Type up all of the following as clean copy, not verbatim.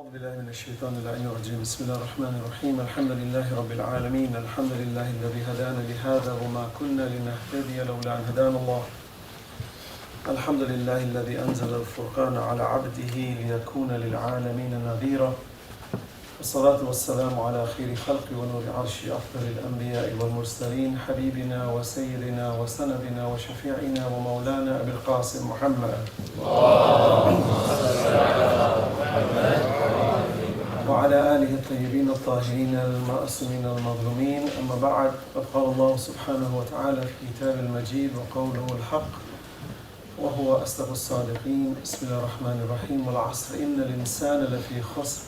أعوذ بالله من الشيطان اللعين الرجيم. بسم الله الرحمن الرحيم. الحمد لله رب العالمين. الحمد لله الذي هدانا لهذا وما كنا لنهتدي لولا أن هدانا الله. الحمد لله الذي أنزل الفرقان على عبده ليكون للعالمين نذيرا. والصلاة والسلام على خير خلق ونور عرش أفضل الأنبياء والمرسلين حبيبنا وسيدنا وسندنا وشفيعنا ومولانا أبي القاسم محمد وعلى آله الطيبين الطاهرين المعصومين المظلومين. أما بعد، قد قال الله سبحانه وتعالى في كتاب المجيد وقوله الحق وهو أصدق الصادقين. بسم الله الرحمن الرحيم. والعصر إن الإنسان لفي خسر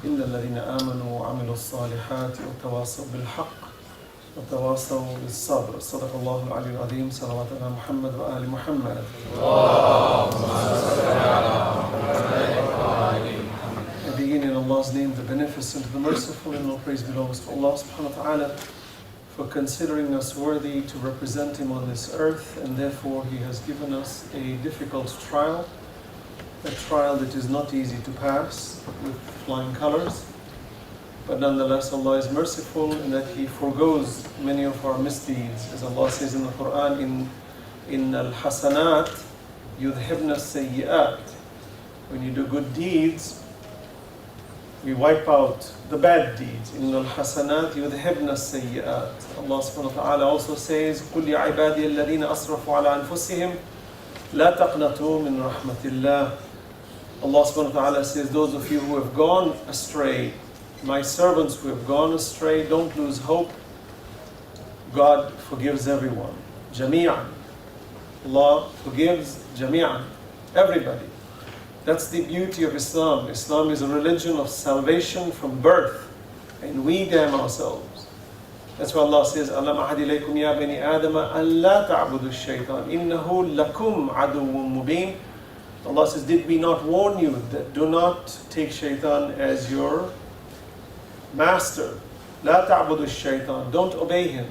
إلا الذين آمنوا وعملوا الصالحات وتواصوا بالحق وتواصوا بالصبر. صدق الله العلي العظيم. صلوات على محمد وآل محمد. I begin in Allah's name, the beneficent, the merciful, and all praise belongs to Allah subhanahu wa ta'ala for considering us worthy to represent Him on this earth, and therefore He has given us a difficult trial, a trial that is not easy to pass with flying colors, but nonetheless Allah is merciful in that He forgoes many of our misdeeds. As Allah says in the Quran, in al-Hassanat yudhibna sayyi'at. When you do good deeds, we wipe out the bad deeds. In al-Hassanat yudhibna sayyi'at. Allah subhanahu wa ta'ala also says, قُلْ يَا عِبَادِيَ الَّذِينَ أَسْرَفُوا عَلَى أَنفُسِهِمْ لَا تَقْنَطُوا مِنْ رَحْمَةِ اللَّهِ. Allah subhanahu wa ta'ala says, those of you who have gone astray, my servants who have gone astray, don't lose hope. God forgives everyone. Jami'an. Allah forgives Jami'an. Everybody. That's the beauty of Islam. Islam is a religion of salvation from birth. And we damn ourselves. That's why Allah says, Alam ahad ilaykum ya bani Adama an la ta'budu ash-shaytan innahu lakum aduwwun mubin. Allah says, did we not warn you that do not take shaitan as your master? La ta'budu ash-shaytan. Don't obey him.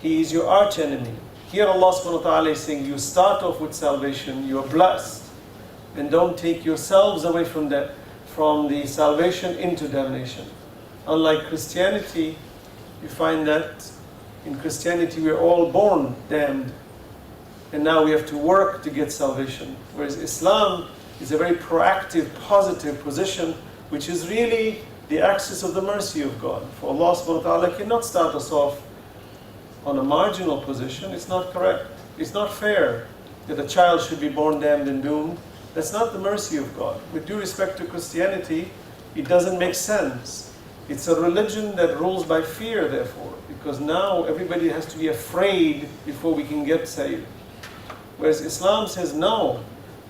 He is your arch enemy. Here Allah subhanahu wa ta'ala is saying, you start off with salvation, you are blessed. And don't take yourselves away from that, from the salvation into damnation. Unlike Christianity, you find that in Christianity we're all born damned. And now we have to work to get salvation. Whereas Islam is a very proactive, positive position, which is really the axis of the mercy of God. For Allah subhanahu wa ta'ala cannot start us off on a marginal position. It's not correct. It's not fair that a child should be born damned and doomed. That's not the mercy of God. With due respect to Christianity, it doesn't make sense. It's a religion that rules by fear, therefore, because now everybody has to be afraid before we can get saved. Whereas Islam says, no,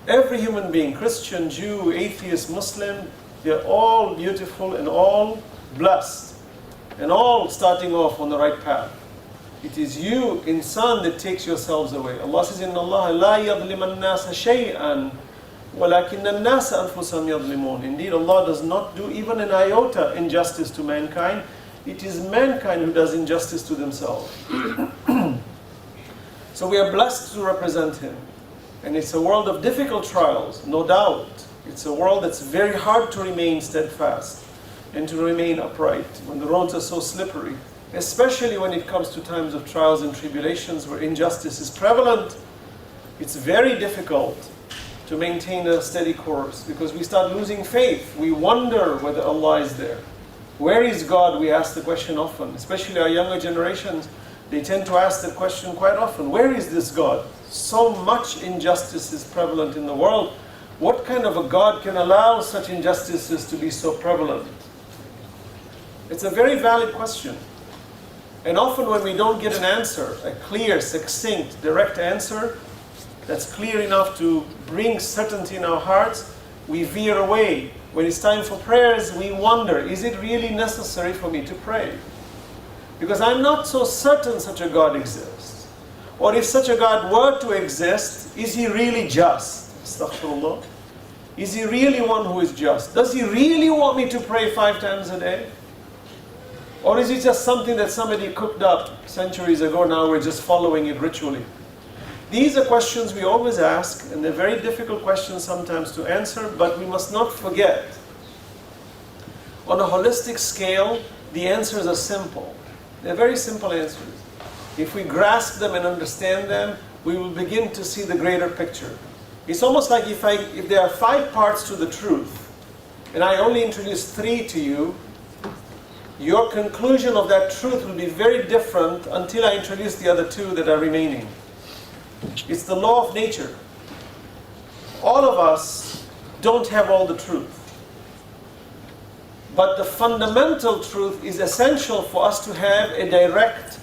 every human being, Christian, Jew, atheist, Muslim, they're all beautiful and all blessed, and all starting off on the right path. It is you, insan, that takes yourselves away. Allah says, Inna Allah la yadlim an-nasa shay'an وَلَكِنَّ النَّاسَ أَنفُسَهُمْ يَظْلِمُونَ. Indeed, Allah does not do even an iota injustice to mankind. It is mankind who does injustice to themselves. So we are blessed to represent Him. And it's a world of difficult trials, no doubt. It's a world that's very hard to remain steadfast and to remain upright when the roads are so slippery. Especially when it comes to times of trials and tribulations where injustice is prevalent. It's very difficult to maintain a steady course, because we start losing faith. We wonder whether Allah is there. Where is God? We ask the question often. Especially our younger generations, they tend to ask the question quite often. Where is this God? So much injustice is prevalent in the world. What kind of a God can allow such injustices to be so prevalent? It's a very valid question. And often when we don't get an answer, a clear, succinct, direct answer, that's clear enough to bring certainty in our hearts, we veer away. When it's time for prayers, we wonder, is it really necessary for me to pray? Because I'm not so certain such a God exists. Or if such a God were to exist, is He really just? Astaghfirullah. Is He really one who is just? Does He really want me to pray 5 times a day? Or is it just something that somebody cooked up centuries ago, now we're just following it ritually? These are questions we always ask, and they're very difficult questions sometimes to answer, but we must not forget on a holistic scale, the answers are simple. They're very simple answers. If we grasp them and understand them, we will begin to see the greater picture. It's almost like if there are 5 parts to the truth, and I only introduce 3 to you, your conclusion of that truth will be very different until I introduce the other 2 that are remaining. It's the law of nature. All of us don't have all the truth. But the fundamental truth is essential for us to have a direct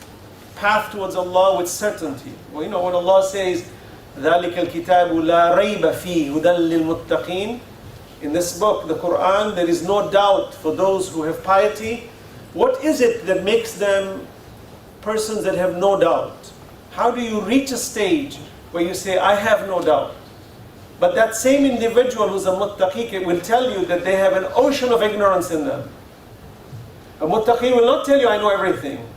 path towards Allah with certainty. Well, you know, when Allah says, ذَلِكَ الْكِتَابُ لَا رَيْبَ فِيهِ هُدًى لِلْمُتَّقِينَ, in this book, the Quran, there is no doubt for those who have piety. What is it that makes them persons that have no doubt? How do you reach a stage where you say, I have no doubt? But that same individual who's a muttaqi will tell you that they have an ocean of ignorance in them. A muttaqi will not tell you, I know everything.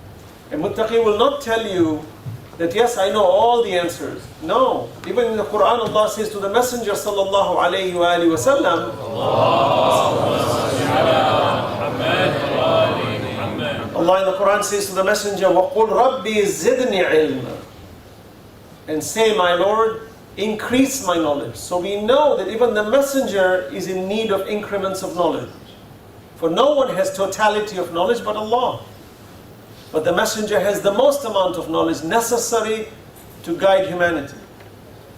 A muttaqi will not tell you that, yes, I know all the answers. No. Even in the Quran, Allah says to the Messenger sallallahu alayhi wa alihi wa sallam, Allah in the Quran says to the Messenger, وَقُلْ رَبِّي زِدْنِي عِلْمًا, and say, my Lord, increase my knowledge. So we know that even the Messenger is in need of increments of knowledge. For no one has totality of knowledge but Allah. But the Messenger has the most amount of knowledge necessary to guide humanity.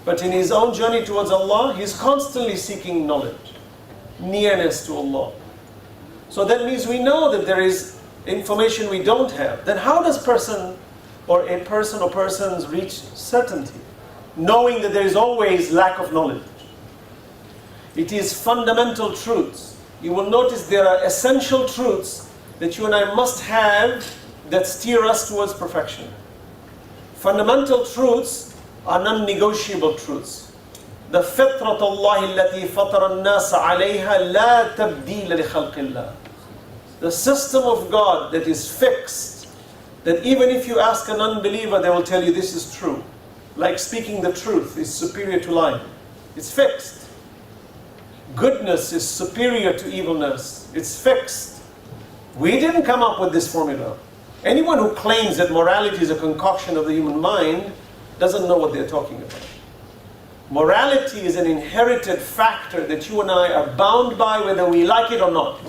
But in his own journey towards Allah, he is constantly seeking knowledge, nearness to Allah. So that means we know that there is information we don't have. Then how does a person or persons reach certainty? Knowing that there is always lack of knowledge. It is fundamental truths. You will notice there are essential truths that you and I must have that steer us towards perfection. Fundamental truths are non-negotiable truths. The فطرة الله التي فطر الناس عليها لا تبديل لخلق الله. The system of God that is fixed, that even if you ask an unbeliever, they will tell you this is true. Like speaking the truth is superior to lying. It's fixed. Goodness is superior to evilness. It's fixed. We didn't come up with this formula. Anyone who claims that morality is a concoction of the human mind doesn't know what they're talking about. Morality is an inherited factor that you and I are bound by whether we like it or not.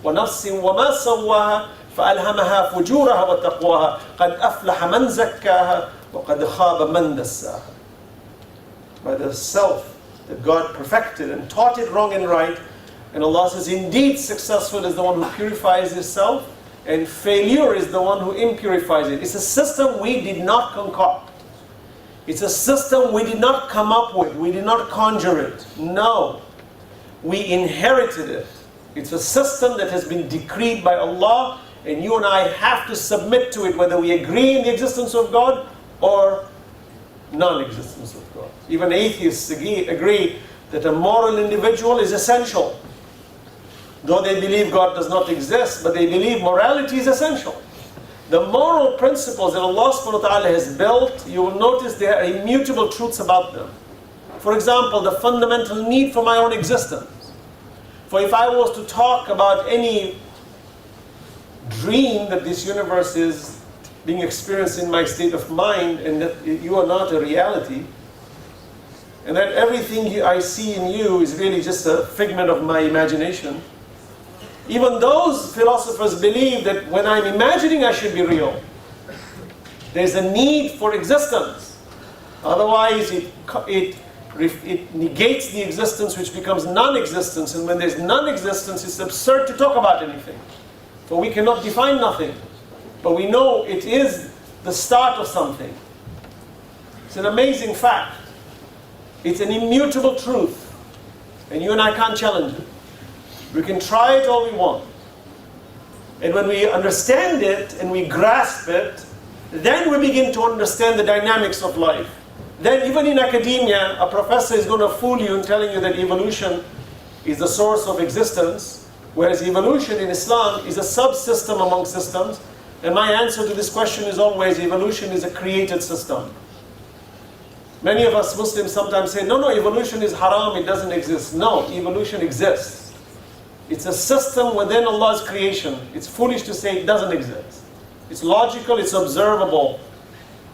وَنَفْسٍ وَمَا سَوَّاهَا فَأَلْهَمَهَا فُجُورَهَا وَتَقْوَاهَا قَدْ أَفْلَحَ مَنْ زَكَّاهَا وَقَدْ خَابَ مَنْ دَسَّاهَا. By the self that God perfected and taught it wrong and right. And Allah says, indeed successful is the one who purifies his self, and failure is the one who impurifies it. It's a system we did not concoct. It's a system we did not come up with. We did not conjure it. No. We inherited it. It's a system that has been decreed by Allah, and you and I have to submit to it whether we agree in the existence of God or non-existence of God. Even atheists agree that a moral individual is essential. Though they believe God does not exist, but they believe morality is essential. The moral principles that Allah subhanahu wa ta'ala has built, you will notice there are immutable truths about them. For example, the fundamental need for my own existence. For if I was to talk about any dream that this universe is being experienced in my state of mind, and that you are not a reality, and that everything I see in you is really just a figment of my imagination, even those philosophers believe that when I'm imagining I should be real. There's a need for existence. Otherwise it negates the existence, which becomes non-existence. And when there's non-existence, it's absurd to talk about anything. For we cannot define nothing. But we know it is the start of something. It's an amazing fact. It's an immutable truth. And you and I can't challenge it. We can try it all we want. And when we understand it and we grasp it, then we begin to understand the dynamics of life. Then even in academia, a professor is going to fool you in telling you that evolution is the source of existence, whereas evolution in Islam is a subsystem among systems. And my answer to this question is always, evolution is a created system. Many of us Muslims sometimes say, no, evolution is haram, it doesn't exist. No, evolution exists. It's a system within Allah's creation. It's foolish to say it doesn't exist. It's logical, it's observable.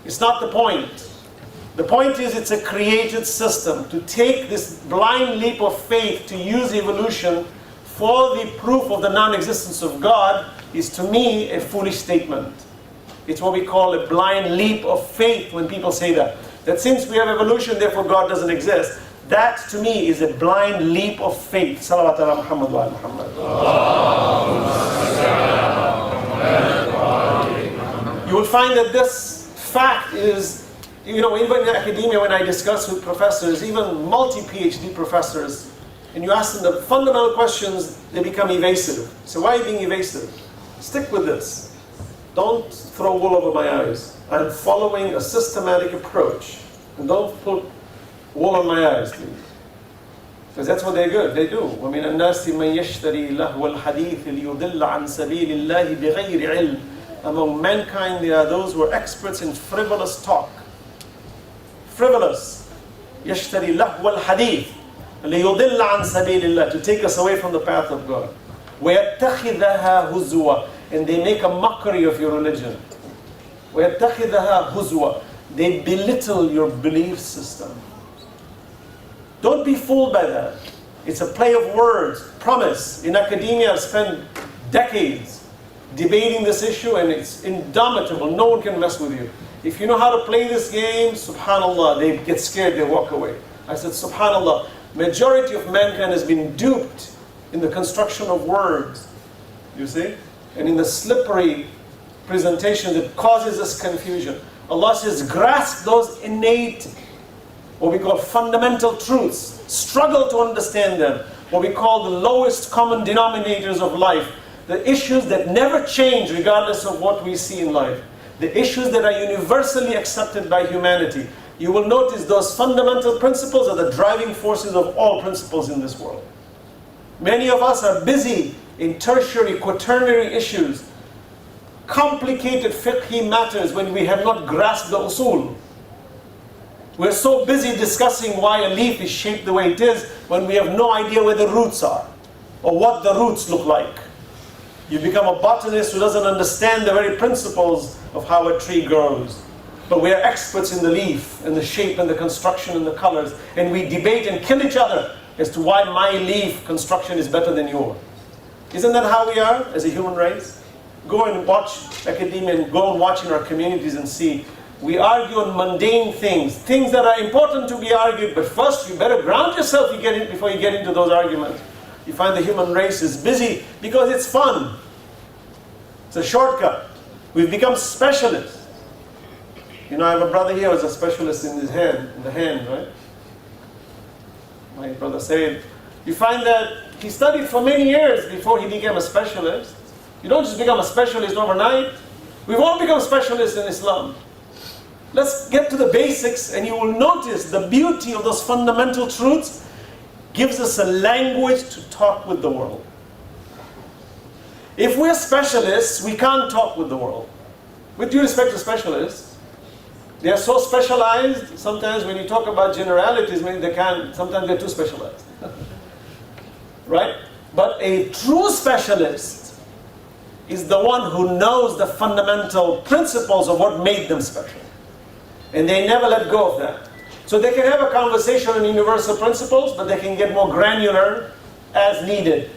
It's not the point. The point is it's a created system. To take this blind leap of faith to use evolution for the proof of the non-existence of God is, to me, a foolish statement. It's what we call a blind leap of faith when people say that. That since we have evolution, therefore God doesn't exist. That, to me, is a blind leap of faith. Salawat ala Muhammad wa ala Muhammad. You will find that this fact is, even in academia, when I discuss with professors, even multi-PhD professors, and you ask them the fundamental questions, they become evasive. So why are you being evasive? Stick with this. Don't throw wool over my eyes. I'm following a systematic approach. And don't put wool on my eyes, please. Because that's what they're good. They do. وَمِنَ النَّاسِ مَنْ يَشْتَرِي لَهْوَ الْحَدِيثِ لِيُضِلَّ عَنْ سَبِيلِ اللَّهِ بِغَيْرِ عِلْمٍ. Among mankind, there are those who are experts in frivolous talk. Frivolous. يَشْتَرِي لَهْوَ الْحَدِيثِ لِيُضِلَّ عَنْ سَبِيلِ اللَّهِ. To take us away from the path of God. وَيَتَّخِذَهَا هُزُوًا. And they make a mockery of your religion. وَيَتَّخِذَهَا هُزُوًا. They belittle your belief system. Don't be fooled by that. It's a play of words. Promise. In academia, I've spent decades debating this issue, and it's indomitable. No one can mess with you. If you know how to play this game, subhanallah, they get scared, they walk away. I said, subhanallah, majority of mankind has been duped in the construction of words. You see? And in the slippery presentation that causes us confusion. Allah says, grasp those innate, what we call fundamental truths. Struggle to understand them. What we call the lowest common denominators of life. The issues that never change regardless of what we see in life. The issues that are universally accepted by humanity. You will notice those fundamental principles are the driving forces of all principles in this world. Many of us are busy in tertiary, quaternary issues, complicated fiqhi matters when we have not grasped the usul. We're so busy discussing why a leaf is shaped the way it is when we have no idea where the roots are or what the roots look like. You become a botanist who doesn't understand the very principles of how a tree grows. But we are experts in the leaf and the shape and the construction and the colors, and we debate and kill each other as to why my leaf construction is better than yours. Isn't that how we are as a human race? Go and watch academia and go and watch in our communities and see. We argue on mundane things that are important to be argued, but first you better ground yourself before you get into those arguments. You find the human race is busy because it's fun. It's a shortcut. We've become specialists. I have a brother here who's a specialist in the hand, right? My brother said, you find that he studied for many years before he became a specialist. You don't just become a specialist overnight. We've all become specialists in Islam. Let's get to the basics, and you will notice the beauty of those fundamental truths gives us a language to talk with the world. If we're specialists, we can't talk with the world. With due respect to specialists, they are so specialized, sometimes when you talk about generalities, sometimes they're too specialized. Right? But a true specialist is the one who knows the fundamental principles of what made them special. And they never let go of that. So they can have a conversation on universal principles, but they can get more granular as needed.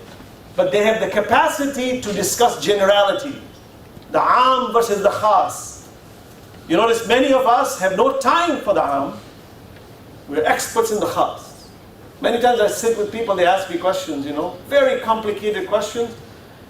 But they have the capacity to discuss generality. The am versus the khas. You notice many of us have no time for the am. We're experts in the khas. Many times I sit with people, they ask me questions, very complicated questions.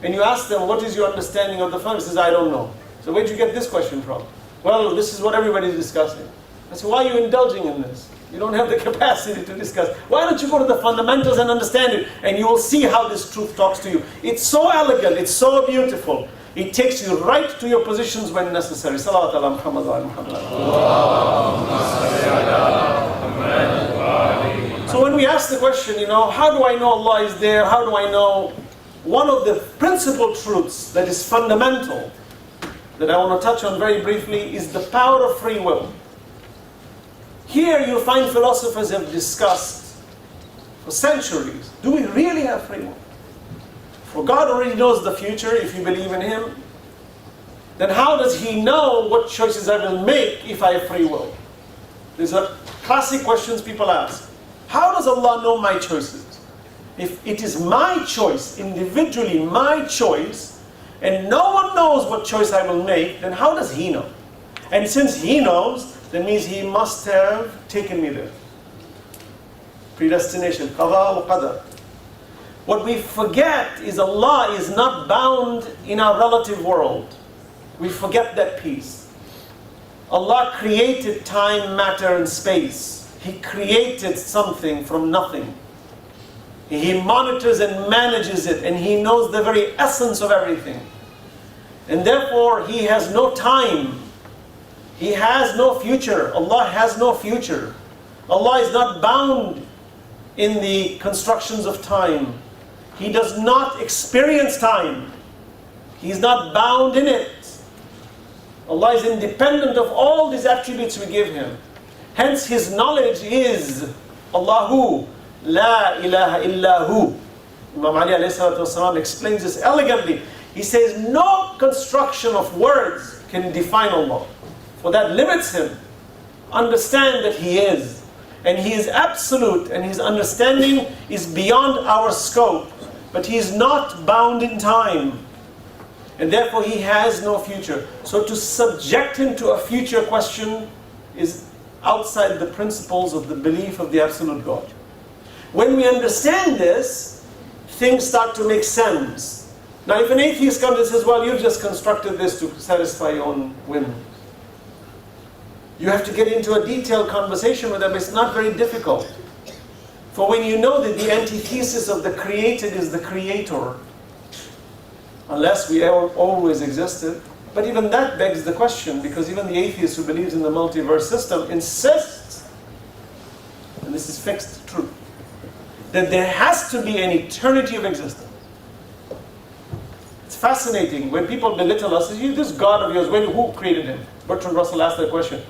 And you ask them, what is your understanding of the firm? He says, I don't know. So where did you get this question from? Well, this is what everybody's discussing. I said, why are you indulging in this? You don't have the capacity to discuss. Why don't you go to the fundamentals and understand it? And you will see how this truth talks to you. It's so elegant, it's so beautiful. It takes you right to your positions when necessary. Salawat ala Muhammad wa ala Muhammad. So when we ask the question, how do I know Allah is there? How do I know? One of the principal truths that is fundamental, that I want to touch on very briefly, is the power of free will. Here you'll find philosophers have discussed for centuries, do we really have free will? For God already knows the future if you believe in Him. Then how does He know what choices I will make if I have free will? These are classic questions people ask. How does Allah know my choices? If it is my choice, individually my choice, and no one knows what choice I will make, then how does He know? And since He knows, that means He must have taken me there. Predestination, qada wa qadr. What we forget is Allah is not bound in our relative world. We forget that piece. Allah created time, matter, and space. He created something from nothing. He monitors and manages it, and He knows the very essence of everything. And therefore, He has no time. He has no future. Allah has no future. Allah is not bound in the constructions of time. He does not experience time. He is not bound in it. Allah is independent of all these attributes we give Him. Hence His knowledge is Allahu, La ilaha illahu. Imam Ali alayhi salatu wasalam explains this elegantly. He says no construction of words can define Allah. For that limits Him. Understand that He is. And He is absolute, and His understanding is beyond our scope. But He is not bound in time. And therefore He has no future. So to subject Him to a future question is outside the principles of the belief of the absolute God. When we understand this, things start to make sense. Now if an atheist comes and says, well, you've just constructed this to satisfy your own whim. You have to get into a detailed conversation with them. It's not very difficult. For when you know that the antithesis of the created is the creator, unless we always existed, but even that begs the question, because even the atheist who believes in the multiverse system insists, and this is fixed truth, that there has to be an eternity of existence. It's fascinating when people belittle us. This God of yours, who created Him? Bertrand Russell asked that question.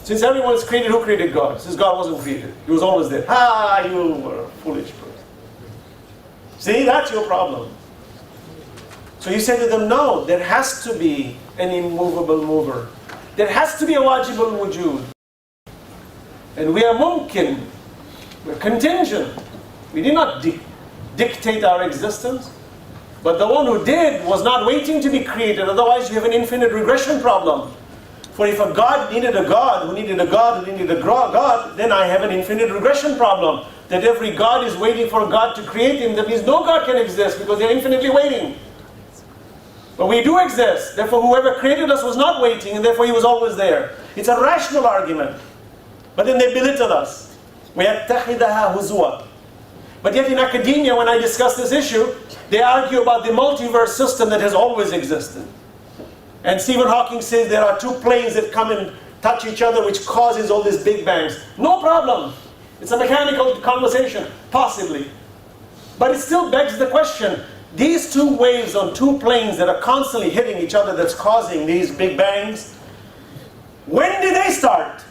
Since everyone is created, who created God? Since God wasn't created, He was always there. You were a foolish person. See, that's your problem. So you say to them, no, there has to be an immovable mover. There has to be a wajibul wujud. And we are mumkin. We're contingent. We did not dictate our existence. But the one who did was not waiting to be created. Otherwise you have an infinite regression problem. For if a God needed a God, who needed a God, who needed a God, then I have an infinite regression problem. That every God is waiting for God to create him. That means no God can exist because they're infinitely waiting. But we do exist. Therefore whoever created us was not waiting, and therefore He was always there. It's a rational argument. But then they belittle us. وَيَتَّخِذَهَا هُزُوًا. But yet in academia, when I discuss this issue, they argue about the multiverse system that has always existed. And Stephen Hawking says there are two planes that come and touch each other, which causes all these big bangs. No problem. It's a mechanical conversation, possibly. But it still begs the question, these two waves on two planes that are constantly hitting each other that's causing these big bangs, when did they start?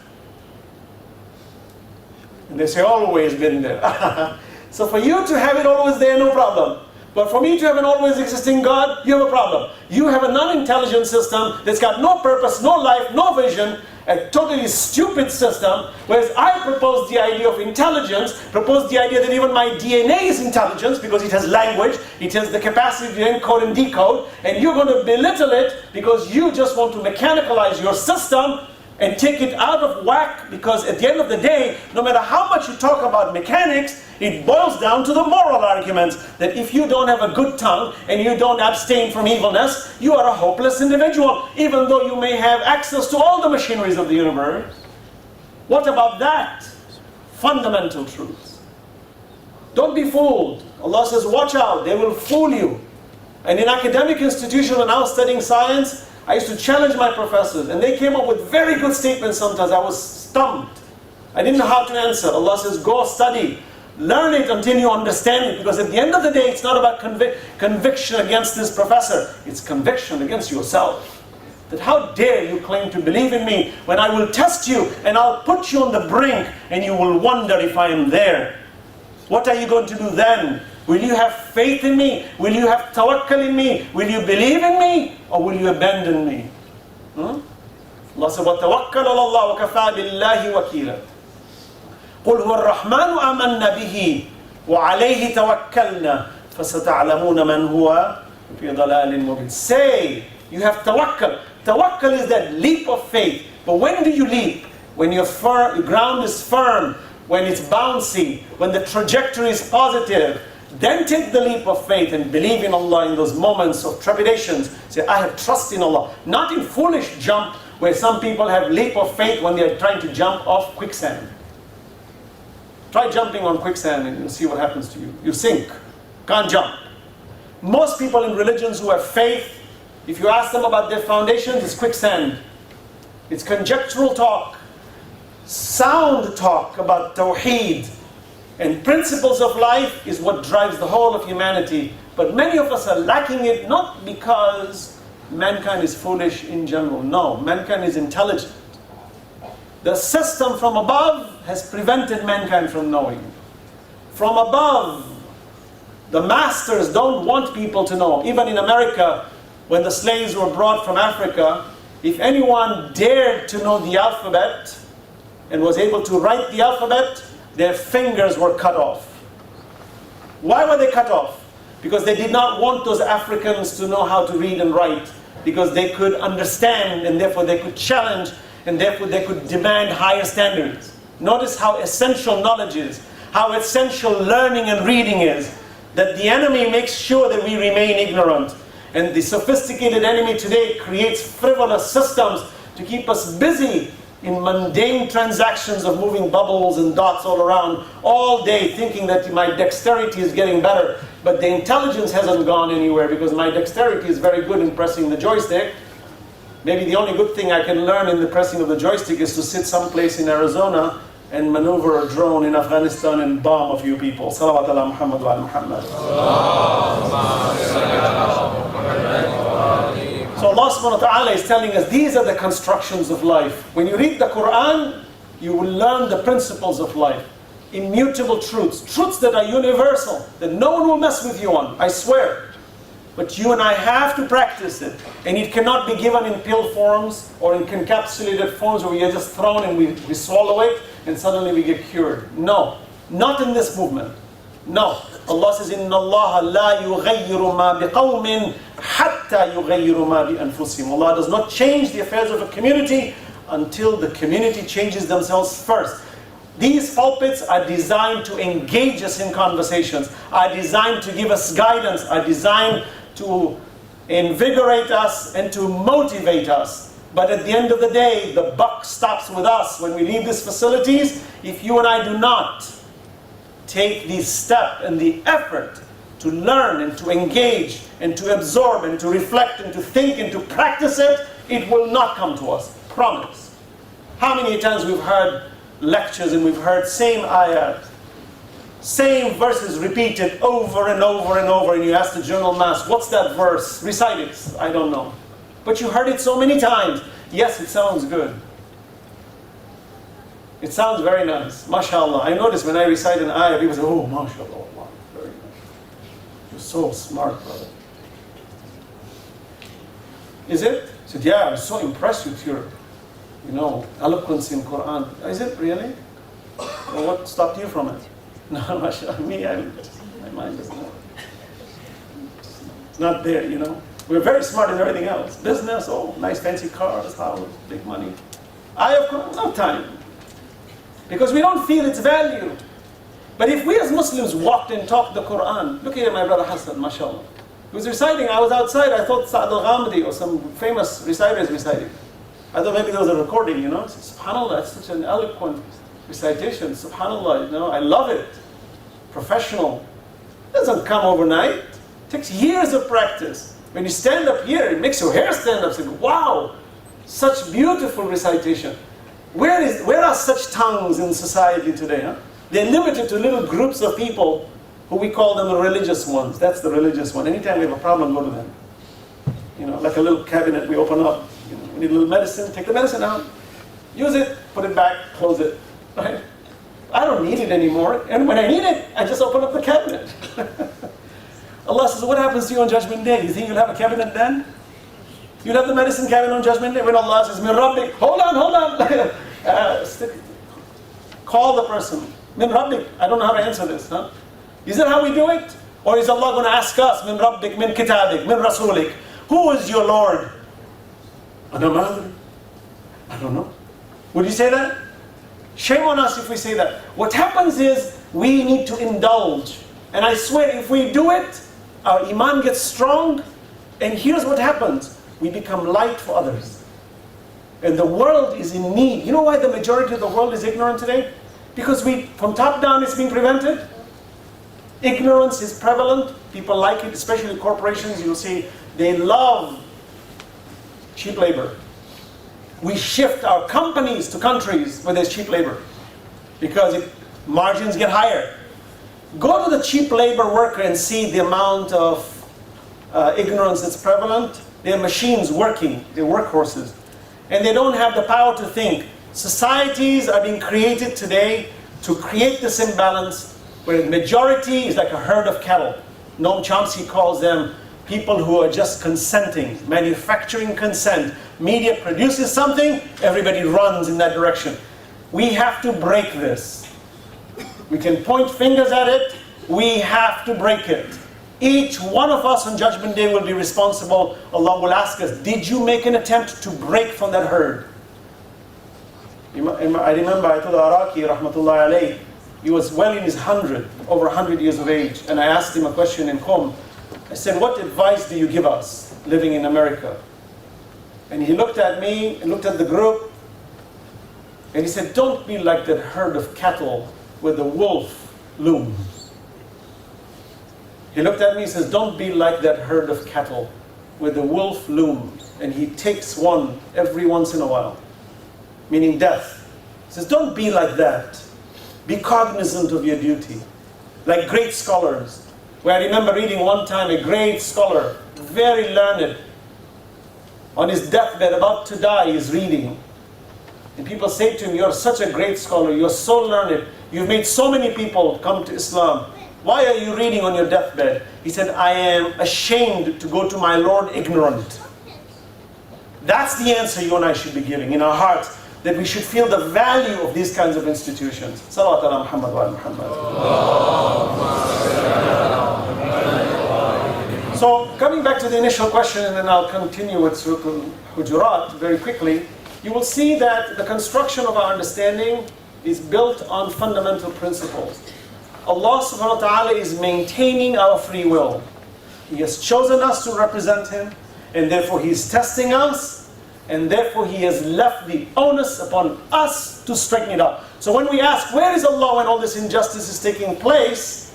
And they say, always been there. So for you to have it always there, no problem. But for me to have an always existing God, you have a problem. You have a non-intelligent system that's got no purpose, no life, no vision, a totally stupid system, whereas I propose the idea of intelligence, propose the idea that even my DNA is intelligence because it has language, it has the capacity to encode and decode, and you're going to belittle it because you just want to mechanicalize your system and take it out of whack, because at the end of the day, no matter how much you talk about mechanics, it boils down to the moral arguments that if you don't have a good tongue and you don't abstain from evilness, you are a hopeless individual, even though you may have access to all the machineries of the universe. What about that? Fundamental truths. Don't be fooled. Allah says, watch out, they will fool you. And in academic institutions, when I was studying science, I used to challenge my professors, and they came up with very good statements sometimes. I was stumped. I didn't know how to answer. Allah says, go study. Learn it until you understand it, because at the end of the day, it's not about conviction against this professor. It's conviction against yourself. That how dare you claim to believe in me when I will test you and I'll put you on the brink and you will wonder if I am there. What are you going to do then? Will you have faith in me? Will you have tawakkul in me? Will you believe in me? Or will you abandon me? Allah said, وَتَوَكَّلَ عَلَى اللَّهِ وَكَفَى بِاللَّهِ وَكِيلًا قُلْ هُوَ الرَّحْمَنُ آمَنَّا بِهِ وَعَلَيْهِ تَوَكَّلْنَا فَسَتَعْلَمُونَ مَنْ هُوَ فِي ضَلَالٍ مُبِينٍ. Say, you have tawakkul. Tawakkul is that leap of faith. But when do you leap? When your ground is firm, when it's bouncy, when the trajectory is positive, then take the leap of faith and believe in Allah in those moments of trepidations. Say, I have trust in Allah. Not in foolish jump where some people have leap of faith when they are trying to jump off quicksand. Try jumping on quicksand and you'll see what happens to you. You sink. Can't jump. Most people in religions who have faith, if you ask them about their foundations, it's quicksand. It's conjectural talk. Sound talk about tawheed and principles of life is what drives the whole of humanity. But many of us are lacking it not because mankind is foolish in general. No, mankind is intelligent. The system from above has prevented mankind from knowing. From above, the masters don't want people to know. Even in America, when the slaves were brought from Africa, if anyone dared to know the alphabet and was able to write the alphabet, their fingers were cut off. Why were they cut off? Because they did not want those Africans to know how to read and write, because they could understand and therefore they could challenge and therefore they could demand higher standards. Notice how essential knowledge is, how essential learning and reading is, that the enemy makes sure that we remain ignorant. And the sophisticated enemy today creates frivolous systems to keep us busy in mundane transactions of moving bubbles and dots all around all day, thinking that my dexterity is getting better. But the intelligence hasn't gone anywhere because my dexterity is very good in pressing the joystick. Maybe the only good thing I can learn in the pressing of the joystick is to sit someplace in Arizona and maneuver a drone in Afghanistan and bomb a few people. Salawat ala Muhammad wa ala Muhammad. So Allah subhanahu wa ta'ala is telling us these are the constructions of life. When you read the Quran, you will learn the principles of life. Immutable truths. Truths that are universal, that no one will mess with you on, I swear. But you and I have to practice it. And it cannot be given in pill forms or in encapsulated forms where we are just thrown and we swallow it and suddenly we get cured. No, not in this movement. No. Allah says, إِنَّ اللَّهَ لَا يُغَيِّرُ مَا بِقَوْمٍ حَتَّى يُغَيِّرُ مَا بِأَنفُسِهِمْ. Allah does not change the affairs of a community until the community changes themselves first. These pulpits are designed to engage us in conversations, are designed to give us guidance, are designed to invigorate us and to motivate us. But at the end of the day, the buck stops with us. When we leave these facilities, if you and I do not take the step and the effort to learn and to engage and to absorb and to reflect and to think and to practice it, it will not come to us. Promise. How many times we've heard lectures and we've heard same ayat, same verses repeated over and over and over, and you ask the general mass, what's that verse? Recite it. I don't know. But you heard it so many times. Yes, it sounds good. It sounds very nice. MashaAllah. I notice when I recite an ayah, people say, oh, MashaAllah, Allah, very nice. You're so smart, brother. Is it? I said, yeah, I'm so impressed with your, eloquence in Quran. Is it really? Well, what stopped you from it? No, MashaAllah, my mind is not. It's not there, We're very smart in everything else. Business, nice fancy cars, house, big money. I have no time. Because we don't feel its value. But if we as Muslims walked and talked the Quran, look at my brother Hassan, mashallah. He was reciting, I was outside, I thought Sa'ad al-Ghamdi or some famous reciter is reciting. I thought maybe there was a recording, SubhanAllah, that's such an eloquent recitation. SubhanAllah, I love it. Professional. It doesn't come overnight. It takes years of practice. When you stand up here, it makes your hair stand up. Say, wow, such beautiful recitation. Where are such tongues in society today? Huh? They're limited to little groups of people who we call them the religious ones. That's the religious one. Anytime we have a problem, go to them. Like a little cabinet we open up. We need a little medicine, take the medicine out. Use it, put it back, close it. Right? I don't need it anymore. And when I need it, I just open up the cabinet. Allah says, what happens to you on Judgment Day? You think you'll have a cabinet then? You'll have the medicine cabinet on Judgment Day? When Allah says, Min Rabbik, hold on. Call the person. Min Rabbik, I don't know how to answer this. Huh? Is that how we do it? Or is Allah going to ask us, Min Rabbik, Min Kitabik, Min Rasulik, who is your Lord? Ana madri. I don't know. Would you say that? Shame on us if we say that. What happens is, we need to indulge. And I swear, if we do it, our iman gets strong, and here's what happens. We become light for others. And the world is in need. You know why the majority of the world is ignorant today? Because from top down, it's being prevented. Ignorance is prevalent. People like it, especially corporations. You'll see they love cheap labor. We shift our companies to countries where there's cheap labor because margins get higher. Go to the cheap labor worker and see the amount of ignorance that's prevalent. They're machines working, they're workhorses. And they don't have the power to think. Societies are being created today to create this imbalance where the majority is like a herd of cattle. Noam Chomsky calls them people who are just consenting, manufacturing consent. Media produces something, everybody runs in that direction. We have to break this. We can point fingers at it, we have to break it. Each one of us on Judgment Day will be responsible. Allah will ask us, did you make an attempt to break from that herd? I remember Ayatollah Iraqi, rahmatullahi alayhi, he was well in his over 100 years of age, and I asked him a question in Qom. I said, what advice do you give us living in America? And he looked at me, and looked at the group, and he said, don't be like that herd of cattle where the wolf looms. He looked at me and says, don't be like that herd of cattle where the wolf looms and he takes one every once in a while, meaning death. He says, don't be like that. Be cognizant of your duty. Like great scholars, where I remember reading one time a great scholar, very learned, on his deathbed about to die, he's reading. And people say to him, you're such a great scholar, you're so learned, you've made so many people come to Islam. Why are you reading on your deathbed? He said, I am ashamed to go to my Lord ignorant. That's the answer you and I should be giving in our hearts, that we should feel the value of these kinds of institutions. Salawat ala Muhammad wa ala Muhammad. So, coming back to the initial question, and then I'll continue with Surah Al-Hujurat very quickly, you will see that the construction of our understanding is built on fundamental principles. Allah subhanahu wa ta'ala is maintaining our free will. He has chosen us to represent Him, and therefore He is testing us, and therefore He has left the onus upon us to straighten it up. So when we ask, where is Allah when all this injustice is taking place?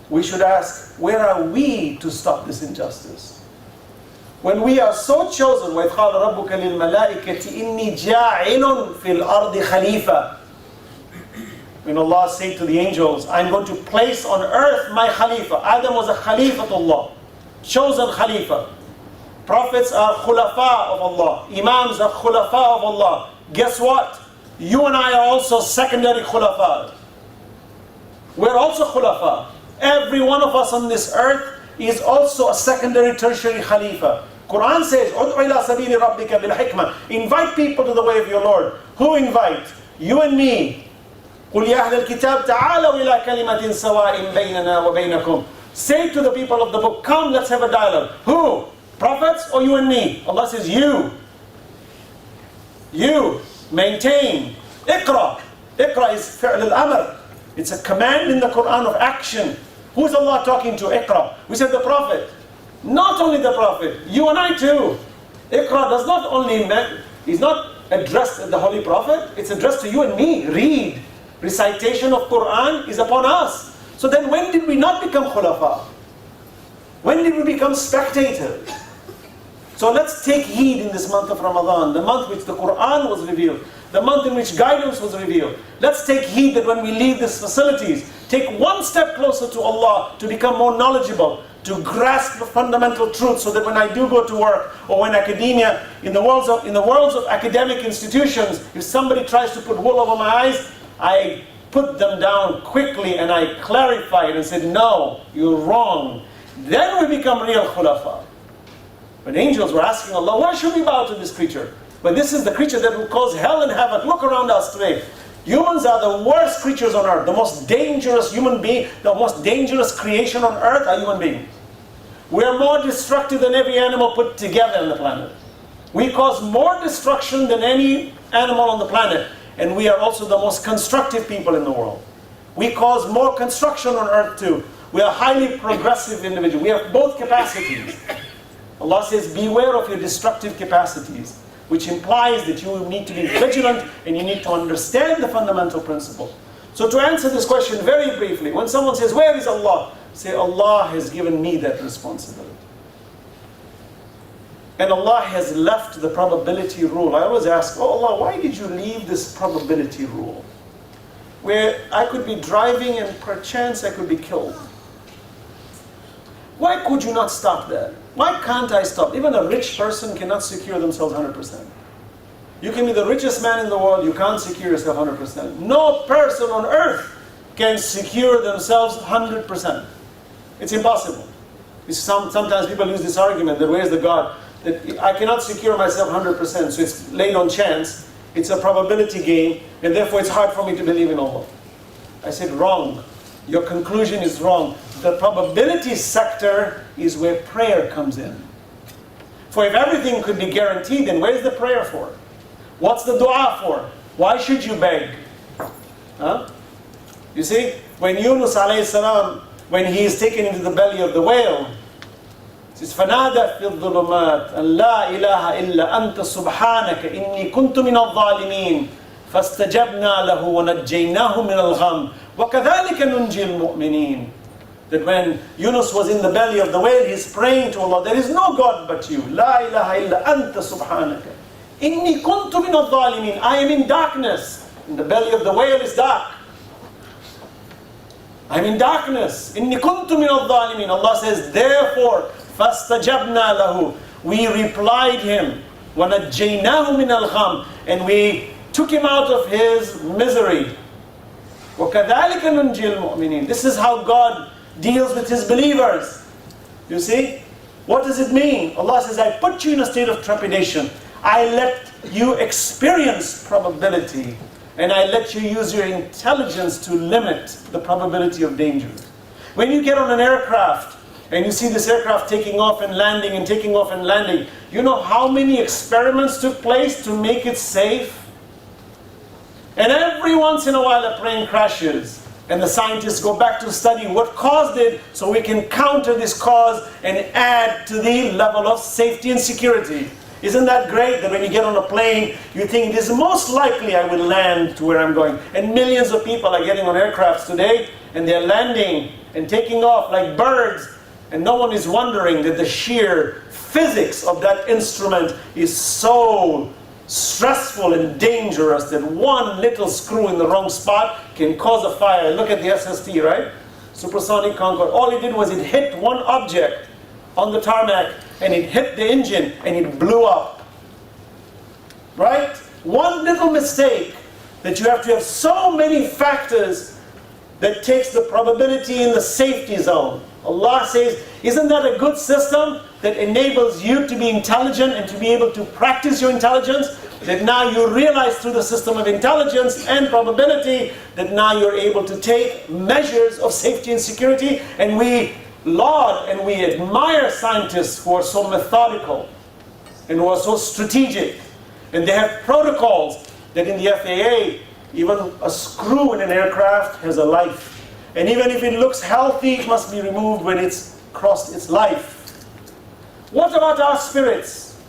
We should ask, where are we to stop this injustice? When we are so chosen, وَإِذْ قَالَ رَبُّكَ لِلْمَلَائِكَةِ إِنِّي جَاعِلٌ فِي الْأَرْضِ خَلِيفَةً. When Allah said to the angels, I'm going to place on earth my Khalifa. Adam was a Khalifatullah, chosen Khalifa. Prophets are Khulafa of Allah. Imams are Khulafa of Allah. Guess what? You and I are also secondary Khulafa. We're also Khulafa. Every one of us on this earth is also a secondary, tertiary Khalifa. Quran says, "Ud'u ila sabili rabbika bil hikmah." Invite people to the way of your Lord. Who invite? You and me. قُلْ يَا أَهْلَ الْكِتَابِ تَعَالَوْا إِلَىٰ كَلِمَةٍ سَوَاءٍ بَيْنَنَا وَبَيْنَكُمْ. Say to the people of the book, come, let's have a dialogue. Who? Prophets or you and me? Allah says, you. You. Maintain. Iqra. Iqra is fi'l al-amr. It's a command in the Quran of action. Who is Allah talking to? Iqra. We said the Prophet. Not only the Prophet, you and I too. Iqra does not only mean, is not addressed at the Holy Prophet, it's addressed to you and me. Read. Recitation of Quran is upon us. So then when did we not become khulafa? When did we become spectators? So let's take heed in this month of Ramadan, the month which the Quran was revealed, the month in which guidance was revealed. Let's take heed that when we leave these facilities, take one step closer to Allah to become more knowledgeable, to grasp the fundamental truth, so that when I do go to work, or when academia, in the worlds of academic institutions, if somebody tries to put wool over my eyes, I put them down quickly and I clarified and said, no, you're wrong. Then we become real khulafa. When angels were asking Allah, why should we bow to this creature? But this is the creature that will cause hell and havoc. Look around us today. Humans are the worst creatures on earth. The most dangerous human being, the most dangerous creation on earth are human beings. We are more destructive than every animal put together on the planet. We cause more destruction than any animal on the planet. And we are also the most constructive people in the world. We cause more construction on earth too. We are highly progressive individuals. We have both capacities. Allah says, beware of your destructive capacities, which implies that you need to be vigilant and you need to understand the fundamental principle. So to answer this question very briefly, when someone says, where is Allah? Say, Allah has given me that responsibility. And Allah has left the probability rule. I always ask, oh Allah, why did you leave this probability rule? Where I could be driving and perchance I could be killed. Why could you not stop that? Why can't I stop? Even a rich person cannot secure themselves 100%. You can be the richest man in the world, you can't secure yourself 100%. No person on earth can secure themselves 100%. It's impossible. Sometimes people use this argument that where's the God? That I cannot secure myself 100%, so it's laid on chance. It's a probability game, and therefore it's hard for me to believe in Allah. I said, wrong. Your conclusion is wrong. The probability sector is where prayer comes in. For if everything could be guaranteed, then where's the prayer for? What's the dua for? Why should you beg? Huh? You see, when Yunus alayhi salam, when he is taken into the belly of the whale, it says, فَنَادَ فِي الظُّلُمَاتِ أَنْ لَا إِلَهَ إِلَّا أَنْتَ سُبْحَانَكَ إِنِّي كُنْتُ مِنَ الظَّالِمِينَ فَاسْتَجَبْنَا لَهُ وَنَجَّيْنَاهُ مِنَ الْغَمِّ وَكَذَلِكَ نُنْجِي الْمُؤْمِنِينَ. That when Yunus was in the belly of the whale, he's praying to Allah, there is no God but you. لَا إِلَهَ إِلَّا أَنْتَ سُبْحَانَكَ إِنِّي كُنْتُ مِنَ الظَّالِمِينَ. I am in darkness. In the belly of the whale is dark. I'm in darkness. إِنِّي كُنْتُ مِنَ الظَّالِمِينَ. Allah says, therefore, فَاسْتَجَبْنَا لَهُ. We replied him. وَنَجَّيْنَاهُ مِنَ الْغَمِّ. And we took him out of his misery. وَكَذَلِكَ نُنْجِي الْمُؤْمِنِينَ. This is how God deals with His believers. You see? What does it mean? Allah says, I put you in a state of trepidation. I let you experience probability. And I let you use your intelligence to limit the probability of danger. When you get on an aircraft, and you see this aircraft taking off and landing and taking off and landing, you know how many experiments took place to make it safe? And every once in a while a plane crashes, and the scientists go back to study what caused it, so we can counter this cause and add to the level of safety and security. Isn't that great that when you get on a plane, you think it is most likely I will land to where I'm going? And millions of people are getting on aircrafts today, and they're landing and taking off like birds, and no one is wondering that the sheer physics of that instrument is so stressful and dangerous that one little screw in the wrong spot can cause a fire. Look at the SST, right? Supersonic Concorde. All it did was it hit one object on the tarmac, and it hit the engine, and it blew up. Right? One little mistake that you have to have so many factors that takes the probability in the safety zone. Allah says, isn't that a good system that enables you to be intelligent and to be able to practice your intelligence? That now you realize through the system of intelligence and probability that now you're able to take measures of safety and security. And we laud and we admire scientists who are so methodical and who are so strategic. And they have protocols that in the FAA, even a screw in an aircraft has a life. And even if it looks healthy, it must be removed when it's crossed its life. What about our spirits?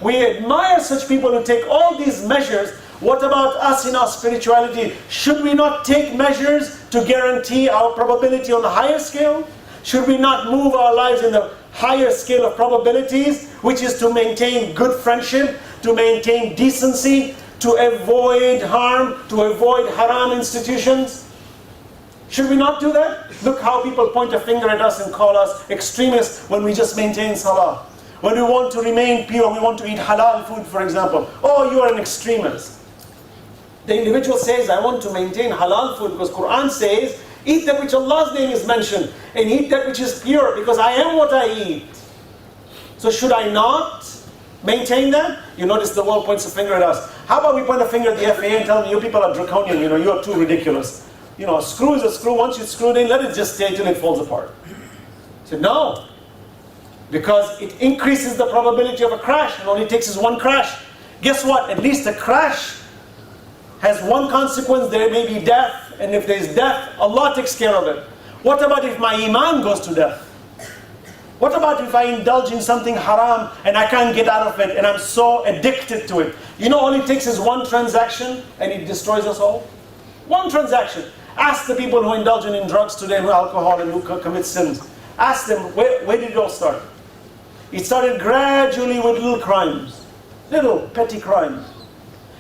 We admire such people who take all these measures. What about us in our spirituality? Should we not take measures to guarantee our probability on the higher scale? Should we not move our lives in the higher scale of probabilities, which is to maintain good friendship, to maintain decency, to avoid harm, to avoid haram institutions? Should we not do that? Look how people point a finger at us and call us extremists when we just maintain salah. When we want to remain pure, we want to eat halal food, for example. Oh, you are an extremist. The individual says, I want to maintain halal food because Quran says, eat that which Allah's name is mentioned and eat that which is pure because I am what I eat. So should I not maintain that? You notice the world points a finger at us. How about we point a finger at the FAA and tell them, you people are draconian, you are too ridiculous. A screw is a screw. Once you screw it in, let it just stay till it falls apart. I said, no. Because it increases the probability of a crash. It only takes us one crash. Guess what? At least a crash has one consequence. There may be death. And if there's death, Allah takes care of it. What about if my iman goes to death? What about if I indulge in something haram and I can't get out of it and I'm so addicted to it? All it takes is one transaction and it destroys us all. One transaction. Ask the people who indulge in drugs today, who alcohol and who commit sins. Ask them, where did it all start? It started gradually with little crimes. Little petty crimes.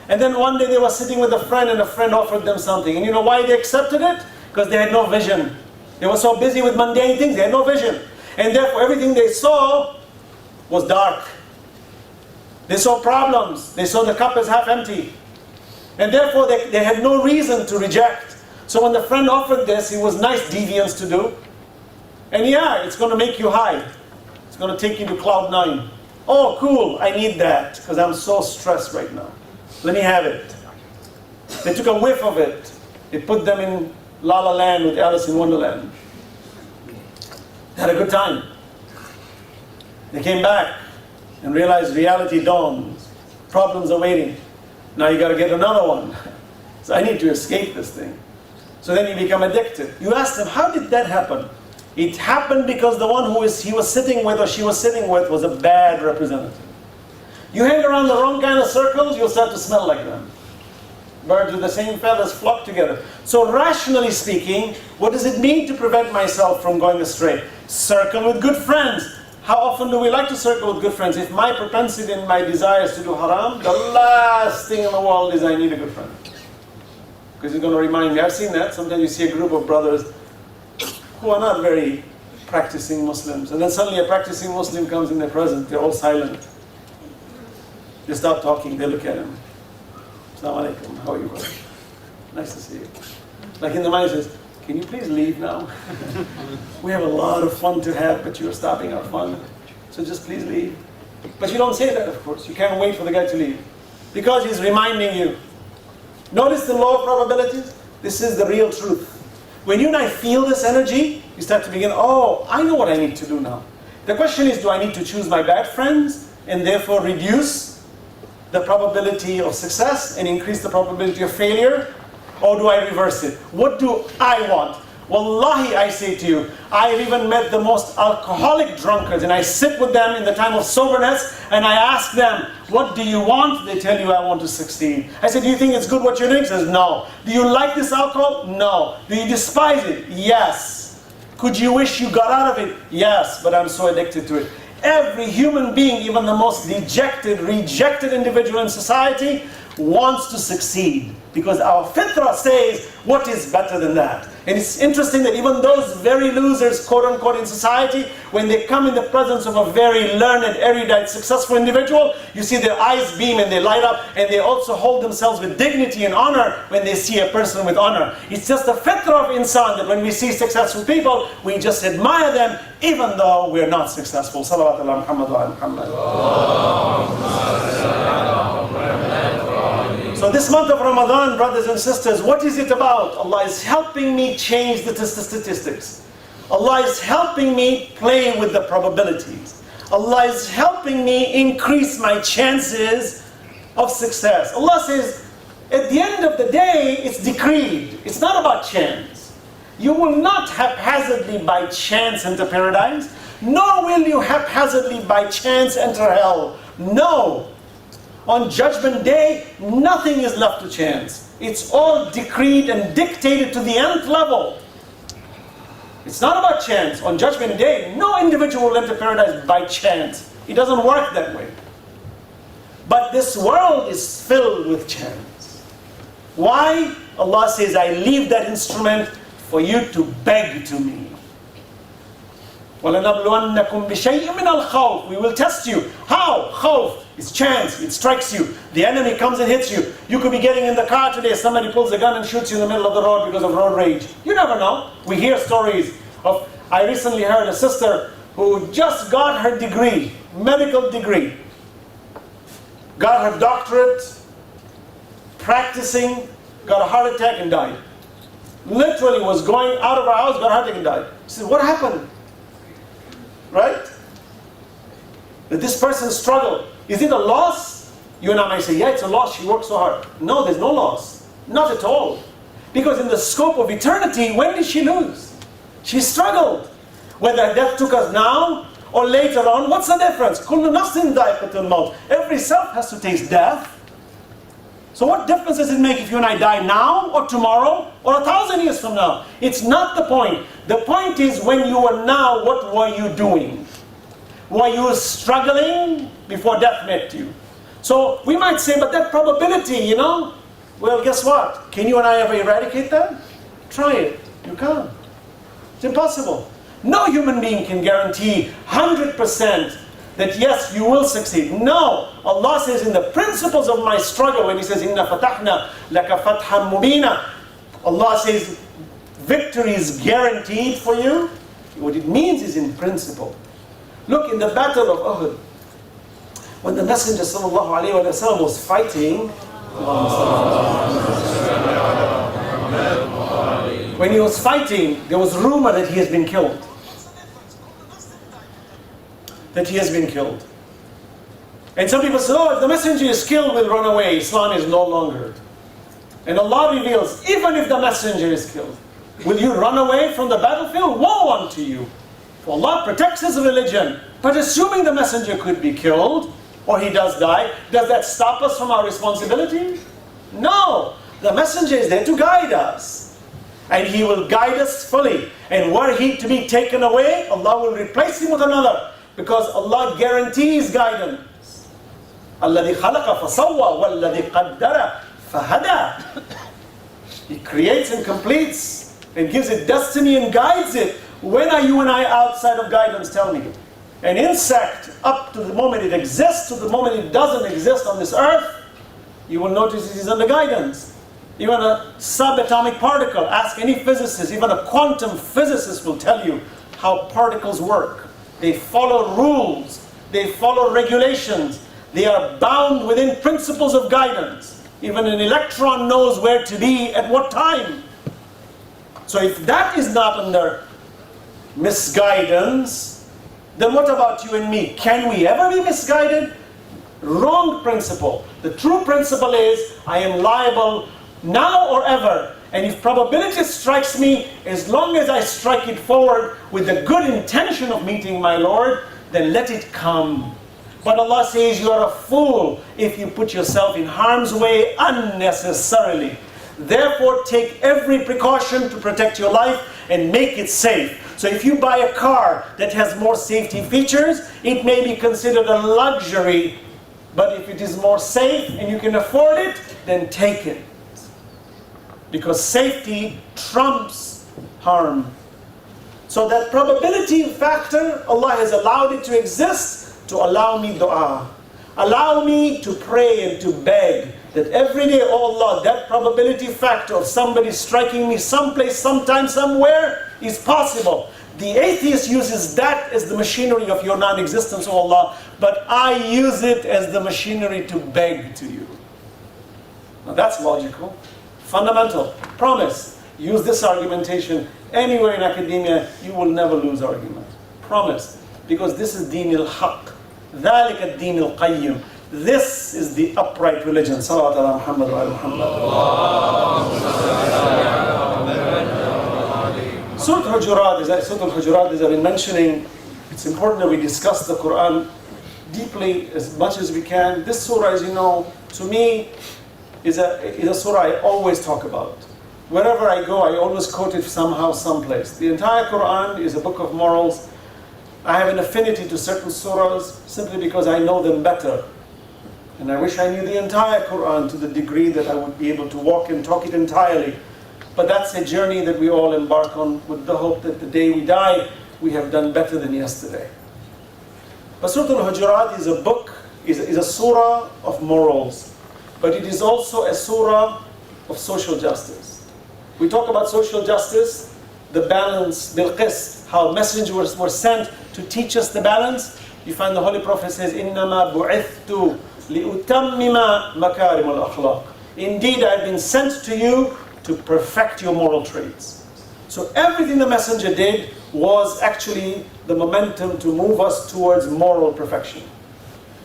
And then one day they were sitting with a friend and a friend offered them something. And you know why they accepted it? Because they had no vision. They were so busy with mundane things, they had no vision. And therefore everything they saw was dark. They saw problems. They saw the cup as half empty. And therefore they had no reason to reject. So when the friend offered this, it was nice deviance to do. And yeah, it's going to make you high. It's going to take you to cloud 9. Oh, cool, I need that because I'm so stressed right now. Let me have it. They took a whiff of it. It put them in La La Land with Alice in Wonderland. They had a good time. They came back and realized reality dawns. Problems are waiting. Now you got to get another one. So I need to escape this thing. So then you become addicted. You ask them, how did that happen? It happened because the one he was sitting with or she was sitting with was a bad representative. You hang around the wrong kind of circles, you'll start to smell like them. Birds with the same feathers flock together. So rationally speaking, what does it mean to prevent myself from going astray? Circle with good friends. How often do we like to circle with good friends? If my propensity and my desire is to do haram, the last thing in the world is I need a good friend. Because he's going to remind me. I've seen that. Sometimes you see a group of brothers who are not very practicing Muslims. And then suddenly a practicing Muslim comes in their presence. They're all silent. They start talking. They look at him. Assalamu alaikum. How are you, brother? Nice to see you. Like in the mind says, can you please leave now? We have a lot of fun to have, but you're stopping our fun. So just please leave. But you don't say that, of course. You can't wait for the guy to leave. Because he's reminding you. Notice the law of probabilities? This is the real truth. When you and I feel this energy, you start to begin, oh, I know what I need to do now. The question is, do I need to choose my bad friends and therefore reduce the probability of success and increase the probability of failure? Or do I reverse it? What do I want? Wallahi, I say to you, I've even met the most alcoholic drunkards and I sit with them in the time of soberness and I ask them, what do you want? They tell you, I want to succeed. I said, do you think it's good what you're doing? He says, no. Do you like this alcohol? No. Do you despise it? Yes. Could you wish you got out of it? Yes, but I'm so addicted to it. Every human being, even the most dejected, rejected individual in society, wants to succeed. Because our fitrah says, what is better than that? And it's interesting that even those very losers, quote unquote, in society, when they come in the presence of a very learned, erudite, successful individual, you see their eyes beam and they light up, and they also hold themselves with dignity and honor when they see a person with honor. It's just the fitrah of insan that when we see successful people, we just admire them, even though we're not successful. Salawat ala Muhammad wa ala Muhammad. So this month of Ramadan, brothers and sisters, what is it about? Allah is helping me change the statistics. Allah is helping me play with the probabilities. Allah is helping me increase my chances of success. Allah says, at the end of the day, it's decreed. It's not about chance. You will not haphazardly by chance enter paradise, nor will you haphazardly by chance enter hell. No. On Judgment Day, nothing is left to chance. It's all decreed and dictated to the nth level. It's not about chance. On Judgment Day, no individual will enter paradise by chance. It doesn't work that way. But this world is filled with chance. Why? Allah says, I leave that instrument for you to beg to me. وَلَنَبْلُوَنَّكُمْ بِشَيْءٍ مِّنَ الْخَوْفِ. We will test you. How? Khawf. It's chance, it strikes you. The enemy comes and hits you. You could be getting in the car today, somebody pulls a gun and shoots you in the middle of the road because of road rage. You never know. We hear stories of, I recently heard a sister who just got her degree, medical degree. Got her doctorate, practicing, got a heart attack and died. Literally was going out of her house, got a heart attack and died. She said, what happened? Right? That this person struggled. Is it a loss? You and I might say, yeah, it's a loss, she worked so hard. No, there's no loss. Not at all. Because in the scope of eternity, when did she lose? She struggled. Whether death took us now or later on, what's the difference? كُلُّ نَفْسٍ ذَائِقَةُ الْمَوْتِ. Every self has to taste death. So what difference does it make if you and I die now or tomorrow or 1,000 years from now? It's not the point. The point is, when you were now, what were you doing? Were you struggling before death met you? So we might say, but that probability, you know, well, guess what? Can you and I ever eradicate that? Try it. You can't. It's impossible. No human being can guarantee 100% that yes, you will succeed. No. Allah says in the principles of my struggle, when He says, إِنَّا فَتَحْنَا لَكَ فَتْحًا مُبِينًا, Allah says, victory is guaranteed for you. What it means is in principle. Look, in the battle of Uhud, when the Messenger ﷺ was fighting, when he was fighting, there was rumor that he has been killed. That he has been killed. And some people say, oh, if the Messenger is killed, we'll run away. Islam is no longer. And Allah reveals, even if the Messenger is killed, will you run away from the battlefield? Woe unto you. For Allah protects His religion. But assuming the Messenger could be killed, or he does die, does that stop us from our responsibility? No. The Messenger is there to guide us. And he will guide us fully. And were he to be taken away, Allah will replace him with another. Because Allah guarantees guidance. الَّذِي خَلَقَ فَصَوَّى وَالَّذِي قَدَّرَ فَهَدَى. He creates and completes and gives it destiny and guides it. When are you and I outside of guidance? Tell me. An insect, up to the moment it exists, to the moment it doesn't exist on this earth, you will notice it is under guidance. Even a subatomic particle, ask any physicist, even a quantum physicist will tell you how particles work. They follow rules, they follow regulations, they are bound within principles of guidance. Even an electron knows where to be at what time. So if that is not under misguidance, then what about you and me? Can we ever be misguided? Wrong principle. The true principle is, I am liable now or ever. And if probability strikes me, as long as I strike it forward with the good intention of meeting my Lord, then let it come. But Allah says you are a fool if you put yourself in harm's way unnecessarily. Therefore, take every precaution to protect your life and make it safe. So if you buy a car that has more safety features, it may be considered a luxury. But if it is more safe and you can afford it, then take it. Because safety trumps harm. So that probability factor, Allah has allowed it to exist to allow me dua. Allow me to pray and to beg that every day, oh Allah, that probability factor of somebody striking me someplace, sometime, somewhere is possible. The atheist uses that as the machinery of your non-existence, oh Allah, but I use it as the machinery to beg to you. Now that's logical. Fundamental. Promise. Use this argumentation anywhere in academia, you will never lose argument. Promise. Because this is Deen al-Haq. ذَلِكَ الدِّينِ الْقَيِّمِ. This is the upright religion. Salawat ala Muhammad wa ala Muhammad. Surah Al-Hujurat, as I've been mentioning, it's important that we discuss the Quran deeply as much as we can. This surah, as you know, to me, is a surah I always talk about. Wherever I go, I always quote it somehow, someplace. The entire Quran is a book of morals. I have an affinity to certain surahs simply because I know them better. And I wish I knew the entire Quran to the degree that I would be able to walk and talk it entirely. But that's a journey that we all embark on with the hope that the day we die, we have done better than yesterday. But Surah Al-Hujurat is a book is a surah of morals, but it is also a surah of social justice. We talk about social justice, the balance, bil-qist, how messengers were sent to teach us the balance. You find the Holy Prophet says, إِنَّمَا بُعِثْتُ لِأُتَمِّمَ مَكَارِمَ الْأَخْلَاقِ. Indeed, I have been sent to you to perfect your moral traits. So everything the messenger did was actually the momentum to move us towards moral perfection.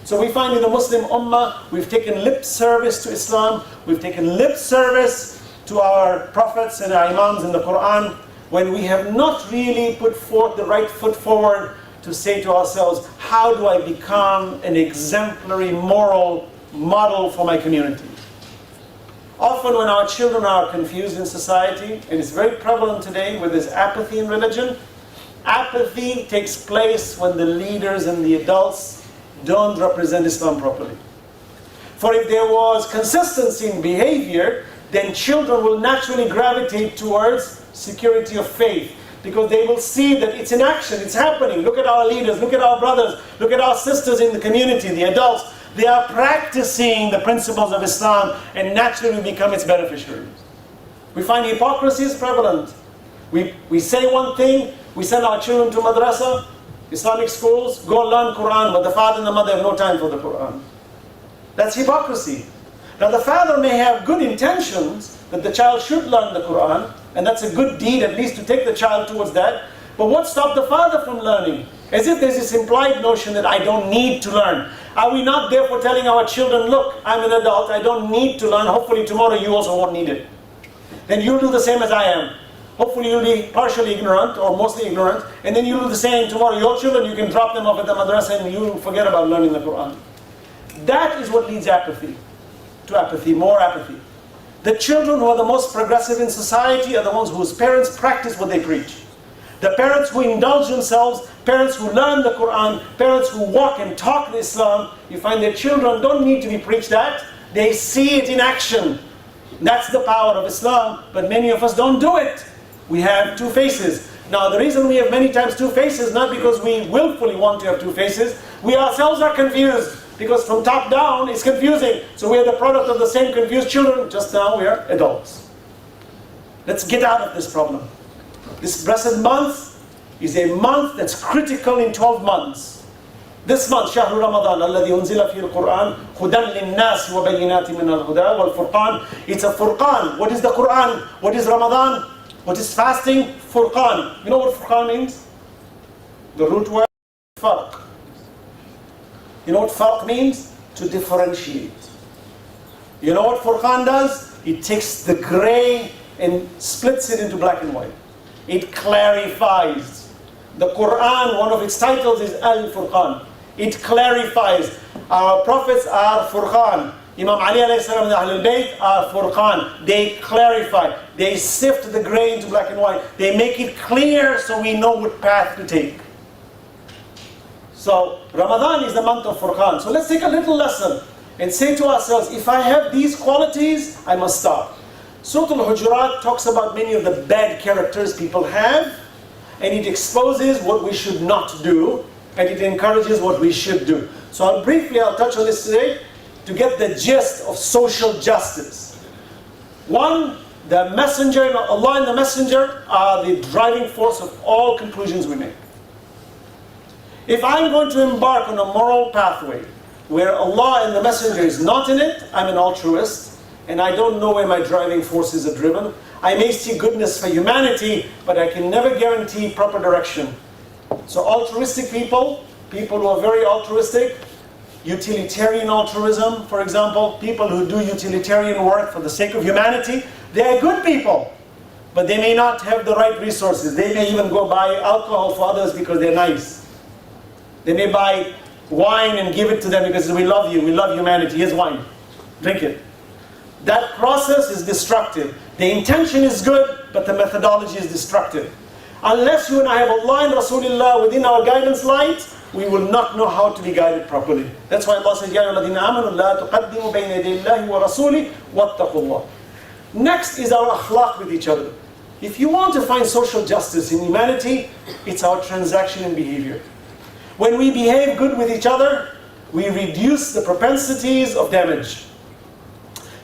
So we find in the Muslim Ummah, we've taken lip service to Islam, we've taken lip service to our prophets and our Imams in the Quran, when we have not really put forth the right foot forward to say to ourselves, how do I become an exemplary moral model for my community? Often when our children are confused in society, and it's very prevalent today where there's apathy in religion, apathy takes place when the leaders and the adults don't represent Islam properly. For if there was consistency in behavior, then children will naturally gravitate towards security of faith, because they will see that it's in action, it's happening. Look at our leaders, look at our brothers, look at our sisters in the community, the adults. They are practicing the principles of Islam and naturally become its beneficiaries. We find hypocrisy is prevalent. We say one thing, we send our children to madrasa, Islamic schools, go learn Quran, but the father and the mother have no time for the Quran. That's hypocrisy. Now the father may have good intentions that the child should learn the Quran, and that's a good deed at least to take the child towards that, but what stopped the father from learning? As if there's this implied notion that I don't need to learn. Are we not therefore telling our children, look, I'm an adult, I don't need to learn, hopefully tomorrow you also won't need it. Then you'll do the same as I am. Hopefully you'll be partially ignorant or mostly ignorant, and then you'll do the same tomorrow. Your children, you can drop them off at the madrasa and you'll forget about learning the Quran. That is what leads apathy, to apathy, more apathy. The children who are the most progressive in society are the ones whose parents practice what they preach. The parents who indulge themselves, parents who learn the Quran, parents who walk and talk Islam, you find their children don't need to be preached at, they see it in action. That's the power of Islam, but many of us don't do it. We have two faces. Now the reason we have many times two faces, not because we willfully want to have two faces, we ourselves are confused. Because from top down, it's confusing. So we are the product of the same confused children, just now we are adults. Let's get out of this problem. This blessed month is a month that's critical in 12 months. This month, شهر رمضان الذي أنزل فيه القرآن هدى للناس وبينات من الهدى والفرقان. It's a furqan. What is the Quran? What is Ramadan? What is fasting? Furqan. You know what furqan means? The root word, farq. You know what farq means? To differentiate. You know what furqan does? It takes the gray and splits it into black and white. It clarifies. The Quran, one of its titles is Al-Furqan. It clarifies. Our prophets are Furqan. Imam Ali alayhi salam and Ahlul Bayt are Furqan. They clarify. They sift the gray into black and white. They make it clear so we know what path to take. So Ramadan is the month of Furqan. So let's take a little lesson and say to ourselves, if I have these qualities, I must stop. Surah Al-Hujurat talks about many of the bad characters people have, and it exposes what we should not do, and it encourages what we should do. So I'll touch on this today to get the gist of social justice. One, the messenger, Allah and the messenger are the driving force of all conclusions we make. If I'm going to embark on a moral pathway where Allah and the messenger is not in it, I'm an altruist, and I don't know where my driving forces are driven. I may see goodness for humanity, but I can never guarantee proper direction. So altruistic people who are very altruistic, utilitarian altruism, for example, people who do utilitarian work for the sake of humanity, they are good people, but they may not have the right resources. They may even go buy alcohol for others because they're nice. They may buy wine and give it to them because we love you, we love humanity, here's wine, drink it. That process is destructive. The intention is good, but the methodology is destructive. Unless you and I have Allah and Rasulullah within our guidance light, we will not know how to be guided properly. That's why Allah says, يَا أَيُّهَا الَّذِينَ آمَنُوا لَا تُقَدِّمُوا بَيْنَ يَدَيِ اللَّهِ وَرَسُولِهِ وَاتَّقُوا اللَّهِ. Next is our akhlaq with each other. If you want to find social justice in humanity, it's our transaction and behavior. When we behave good with each other, we reduce the propensities of damage.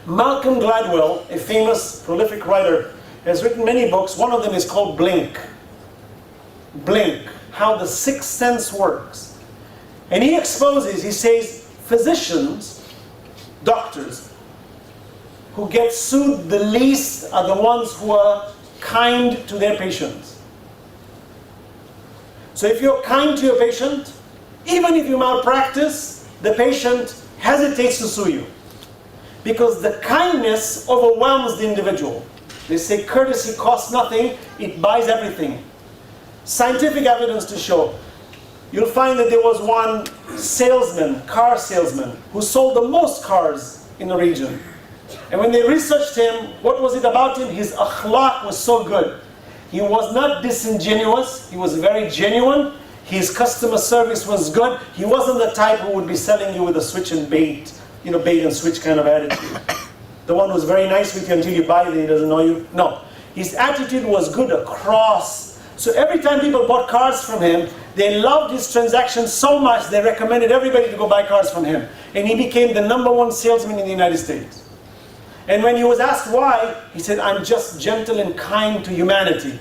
Malcolm Gladwell, a famous, prolific writer, has written many books. One of them is called Blink. Blink, how the sixth sense works. And he exposes, he says, physicians, doctors, who get sued the least are the ones who are kind to their patients. So if you're kind to your patient, even if you malpractice, the patient hesitates to sue you. Because the kindness overwhelms the individual. They say courtesy costs nothing, it buys everything. Scientific evidence to show. You'll find that there was one salesman, car salesman, who sold the most cars in the region. And when they researched him, what was it about him? His akhlaq was so good. He was not disingenuous, he was very genuine. His customer service was good. He wasn't the type who would be selling you with a switch and bait, bait and switch kind of attitude. The one who's very nice with you until you buy it and he doesn't know you. No. His attitude was good across. So every time people bought cars from him, they loved his transactions so much, they recommended everybody to go buy cars from him. And he became the #1 salesman in the United States. And when he was asked why, he said, I'm just gentle and kind to humanity.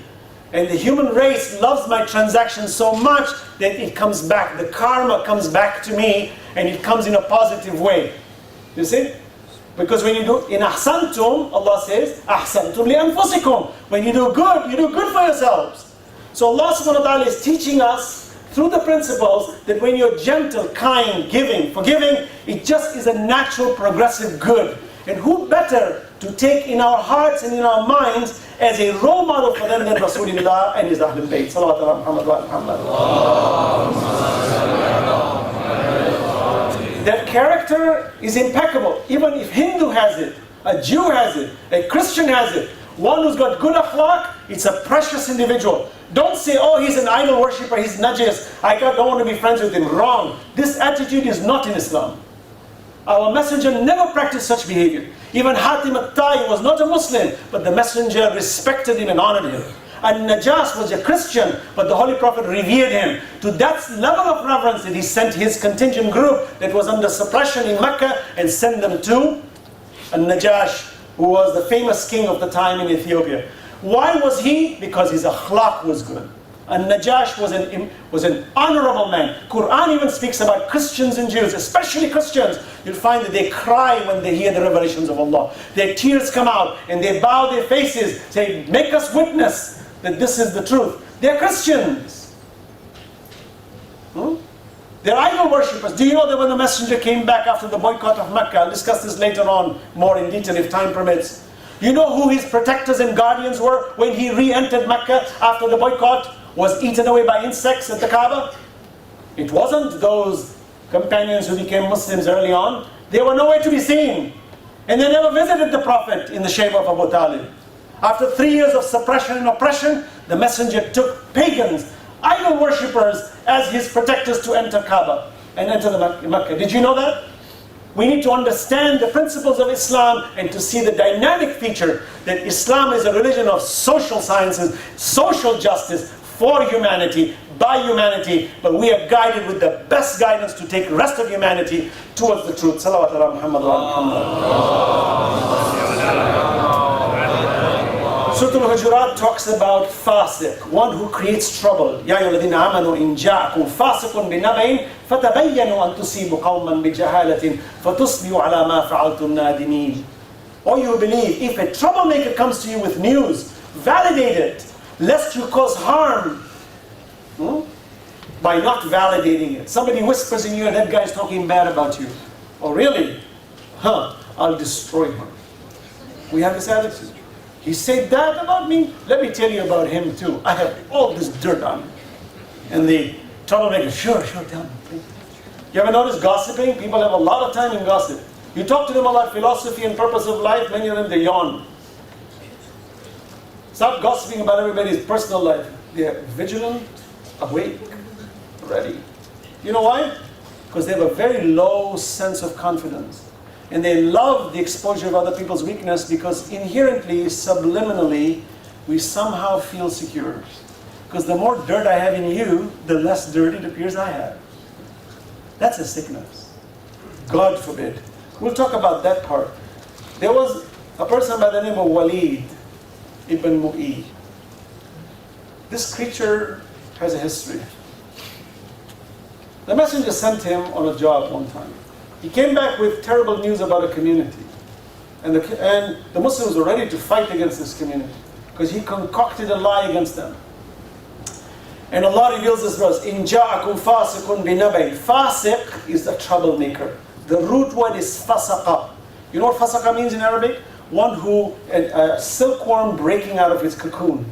And the human race loves my transactions so much that it comes back. The karma comes back to me and it comes in a positive way. You see? Because when you do, in ahsantum, Allah says, ahsantum li anfusikum. When you do good for yourselves. So Allah subhanahu wa ta'ala is teaching us through the principles that when you're gentle, kind, giving, forgiving, it just is a natural progressive good. And who better to take in our hearts and in our minds as a role model for them than Rasulullah and his Ahlul Bayt. Salawat ala Muhammad wa Muhammad. That character is impeccable. Even if Hindu has it, a Jew has it, a Christian has it, one who's got good akhlaq, it's a precious individual. Don't say, oh, he's an idol worshipper, he's najis, I don't want to be friends with him. Wrong. This attitude is not in Islam. Our messenger never practiced such behavior. Even Hatim al-Ta'i was not a Muslim, but the messenger respected him and honored him. And Najas was a Christian, but the Holy Prophet revered him. To that level of reverence that he sent his contingent group that was under suppression in Mecca and sent them to Najash, who was the famous king of the time in Ethiopia. Why was he? Because his akhlaq was good. And Najash was an honorable man. Quran even speaks about Christians and Jews, especially Christians. You'll find that they cry when they hear the revelations of Allah. Their tears come out and they bow their faces, say, make us witness that this is the truth. They're Christians. They're idol worshippers. Do you know that when the messenger came back after the boycott of Mecca, I'll discuss this later on more in detail if time permits. You know who his protectors and guardians were when he re-entered Mecca after the boycott was eaten away by insects at the Kaaba? It wasn't those companions who became Muslims early on. They were nowhere to be seen. And they never visited the Prophet in the shape of Abu Talib. After 3 years of suppression and oppression, the messenger took pagans, idol worshippers, as his protectors to enter Kaaba and enter the Mecca. Did you know that? We need to understand the principles of Islam and to see the dynamic feature that Islam is a religion of social sciences, social justice, for humanity, by humanity, but we are guided with the best guidance to take the rest of humanity towards the truth. Salawat ala Muhammad wa Muhammad. Surah Al-Hujurat talks about fasiq, one who creates trouble. Ya ayyuhalladhina amanu in ja'akum fasiqun binaba'in fatabayyanu an tusibu qawman bijahalatin fatusbihu ala ma fa'altum nadimin. Or you believe, if a troublemaker comes to you with news, validate it, lest you cause harm by not validating it. Somebody whispers in you and that guy's talking bad about you. Oh really? I'll destroy him. We have this attitude. He said that about me? Let me tell you about him too. I have all this dirt on me. And the troublemaker, sure, tell me. Please. You ever notice gossiping? People have a lot of time in gossip. You talk to them about philosophy and purpose of life, many of them, they yawn. Stop gossiping about everybody's personal life. They are vigilant, awake, ready. You know why? Because they have a very low sense of confidence. And they love the exposure of other people's weakness because inherently, subliminally, we somehow feel secure. Because the more dirt I have in you, the less dirt it appears I have. That's a sickness. God forbid. We'll talk about that part. There was a person by the name of Walid ibn Mu'i. This creature has a history. The messenger sent him on a job one time. He came back with terrible news about a community. And the Muslims were ready to fight against this community because he concocted a lie against them. And Allah reveals this verse, إِن جَاءَكُمْ فَاسِقٌ بِنَبَيْنٍ. Fasiq is a troublemaker. The root word is fasaqa. You know what fasaqa means in Arabic? One who, a silkworm breaking out of its cocoon.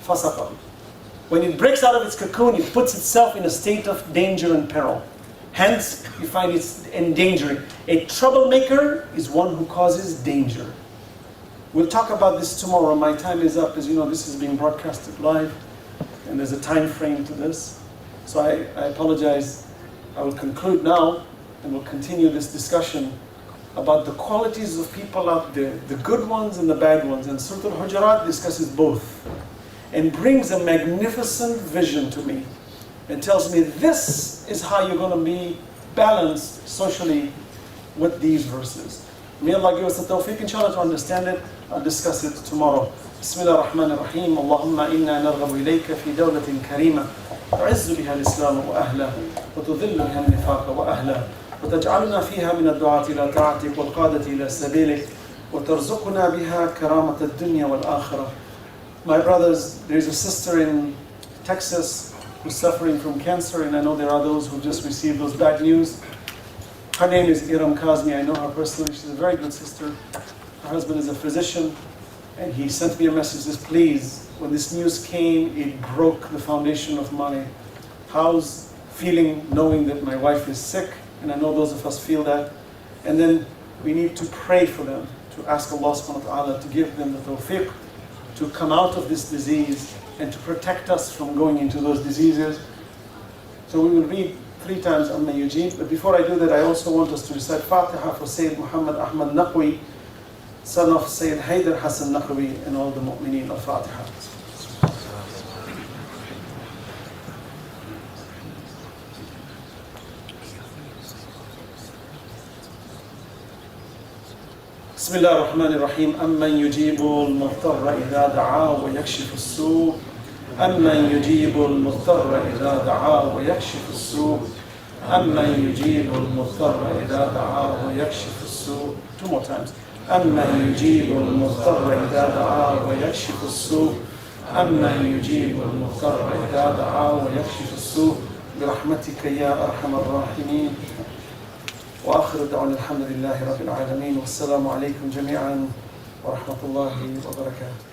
Fasaqa. When it breaks out of its cocoon, it puts itself in a state of danger and peril. Hence, you find it's endangering. A troublemaker is one who causes danger. We'll talk about this tomorrow. My time is up. As you know, this is being broadcasted live, and there's a time frame to this. So I apologize. I will conclude now, and we'll continue this discussion about the qualities of people out there, the good ones and the bad ones. And Surah Al-Hujurat discusses both, and brings a magnificent vision to me, and tells me this is how you're going to be balanced socially with these verses. May Allah give us the tawfiq, inshallah, to understand it. I'll discuss it tomorrow. Bismillah ar-Rahman ar-Rahim. Allahumma inna narghabu ilayka fi dawlatin karima تعز بها الإسلام وأهله وتذل بها النفاق وأهله وتجعلنا فيها من الدعاة إلى طاعتك والقادة إلى سبيلك وترزقنا بها كرامة الدنيا والآخرة. My brothers, there is a sister in Texas who's suffering from cancer, and I know there are those who just received those bad news. Her name is Iram Kazmi. I know her personally. She's a very good sister. Her husband is a physician, and he sent me a message that says, please, when this news came, it broke the foundation of my house, feeling, knowing that my wife is sick, and I know those of us feel that. And then we need to pray for them, to ask Allah subhanahu wa ta'ala to give them the tawfiq to come out of this disease and to protect us from going into those diseases. So we will read 3 times Amma Yujib, but before I do that, I also want us to recite Fatiha for Sayyid Muhammad Ahmad Naqwi, son of Sayyid Haydar Hassan Naqwi, and all the mu'mineen. Al-Fatiha. بسم الله الرحمن الرحيم. أمن يجيب المضطر إذا دعاه ويكشف السوء. أمن يجيب المضطر إذا دعاه ويكشف السوء. أمن يجيب المضطر إذا دعاه ويكشف السوء. 2 more times. أمن يجيب المضطر إذا دعاه ويكشف السوء. أمن يجيب المضطر إذا دعاه ويكشف السوء. برحمتك يا أرحم الراحمين. وآخر دعوانا الحمد لله رب العالمين والسلام عليكم جميعا ورحمة الله وبركاته.